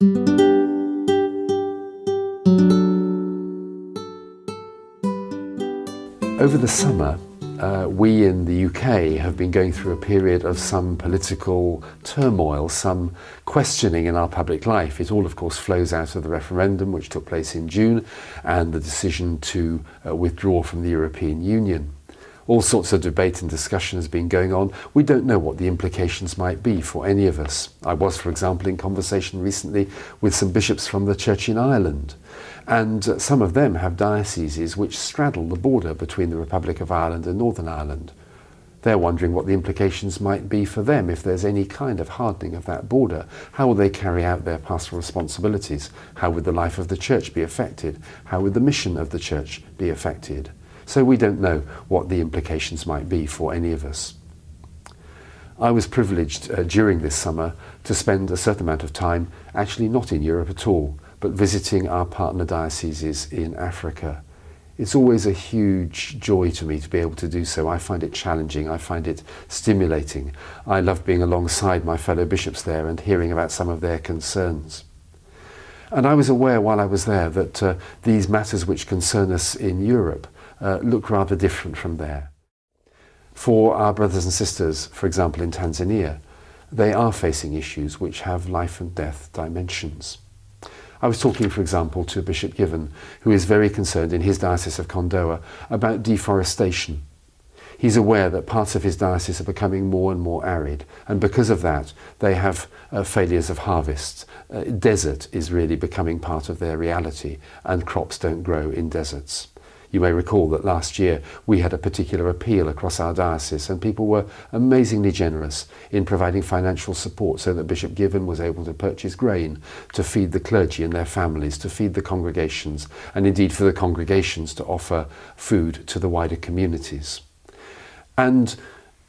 Over the summer, we in the UK have been going through a period of some political turmoil, some questioning in our public life. It all, of course, flows out of the referendum which took place in June and the decision to withdraw from the European Union. All sorts of debate and discussion has been going on. We don't know what the implications might be for any of us. I was, for example, in conversation recently with some bishops from the Church in Ireland, and some of them have dioceses which straddle the border between the Republic of Ireland and Northern Ireland. They're wondering what the implications might be for them if there's any kind of hardening of that border. How will they carry out their pastoral responsibilities? How would the life of the Church be affected? How would the mission of the Church be affected? So we don't know what the implications might be for any of us. I was privileged during this summer to spend a certain amount of time actually not in Europe at all, but visiting our partner dioceses in Africa. It's always a huge joy to me to be able to do so. I find it challenging, I find it stimulating. I love being alongside my fellow bishops there and hearing about some of their concerns. And I was aware while I was there that these matters which concern us in Europe look rather different from there. For our brothers and sisters, for example in Tanzania, they are facing issues which have life and death dimensions. I was talking, for example, to Bishop Given, who is very concerned in his diocese of Kondoa about deforestation. He's aware that parts of his diocese are becoming more and more arid, and because of that they have failures of harvests. Desert is really becoming part of their reality, and crops don't grow in deserts. You may recall that last year we had a particular appeal across our diocese, and people were amazingly generous in providing financial support so that Bishop Given was able to purchase grain to feed the clergy and their families, to feed the congregations, and indeed for the congregations to offer food to the wider communities. And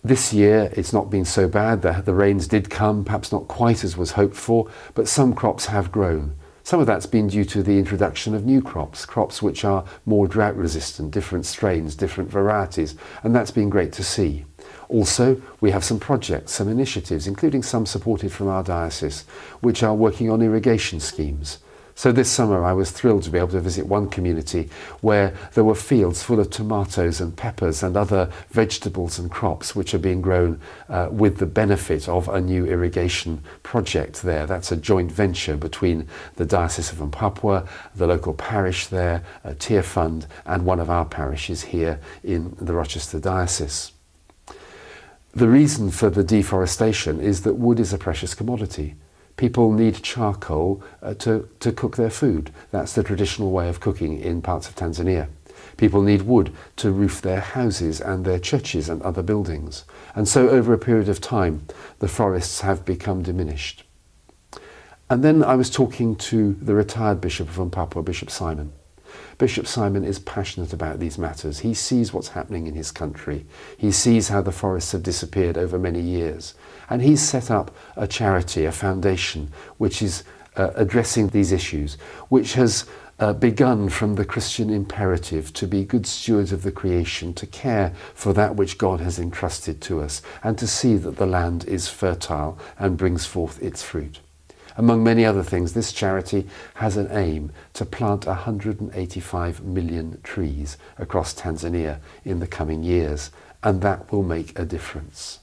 this year it's not been so bad. The rains did come, perhaps not quite as was hoped for, but some crops have grown. Some of that's been due to the introduction of new crops which are more drought resistant, different strains, different varieties, and that's been great to see. Also, we have some projects, some initiatives, including some supported from our diocese, which are working on irrigation schemes. So this summer I was thrilled to be able to visit one community where there were fields full of tomatoes and peppers and other vegetables and crops which are being grown with the benefit of a new irrigation project there. That's a joint venture between the Diocese of Mpapwa, the local parish there, a tier fund, and one of our parishes here in the Rochester diocese. The reason for the deforestation is that wood is a precious commodity. People need charcoal to cook their food. That's the traditional way of cooking in parts of Tanzania. People need wood to roof their houses and their churches and other buildings. And so over a period of time, the forests have become diminished. And then I was talking to the retired Bishop of Mpapwa, Bishop Simon. Bishop Simon is passionate about these matters. He sees what's happening in his country. He sees how the forests have disappeared over many years. And he's set up a charity, a foundation, which is addressing these issues, which has begun from the Christian imperative to be good stewards of the creation, to care for that which God has entrusted to us, and to see that the land is fertile and brings forth its fruit. Among many other things, this charity has an aim to plant 185 million trees across Tanzania in the coming years, and that will make a difference.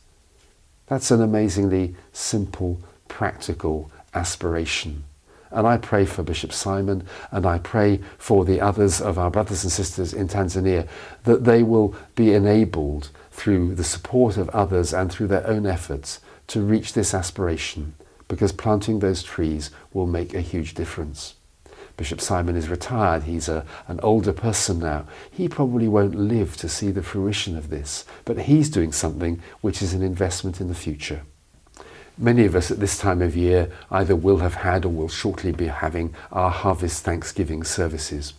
That's an amazingly simple, practical aspiration. And I pray for Bishop Simon, and I pray for the others of our brothers and sisters in Tanzania, that they will be enabled through the support of others and through their own efforts to reach this aspiration, because planting those trees will make a huge difference. Bishop Simon is retired, he's an older person now. He probably won't live to see the fruition of this, but he's doing something which is an investment in the future. Many of us at this time of year either will have had or will shortly be having our Harvest Thanksgiving services.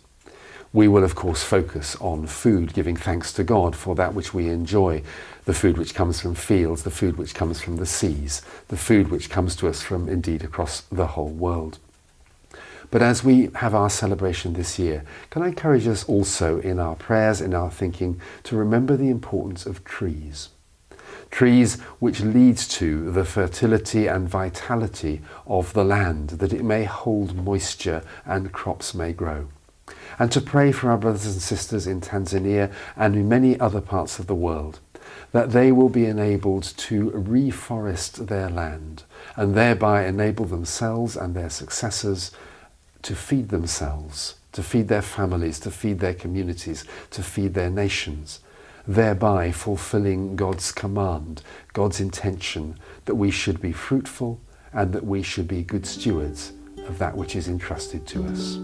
We will of course focus on food, giving thanks to God for that which we enjoy, the food which comes from fields, the food which comes from the seas, the food which comes to us from indeed across the whole world. But as we have our celebration this year, can I encourage us also in our prayers, in our thinking, to remember the importance of trees? trees which lead to the fertility and vitality of the land, that it may hold moisture and crops may grow. And to pray for our brothers and sisters in Tanzania and in many other parts of the world, that they will be enabled to reforest their land and thereby enable themselves and their successors to feed themselves, to feed their families, to feed their communities, to feed their nations, thereby fulfilling God's command, God's intention that we should be fruitful and that we should be good stewards of that which is entrusted to us.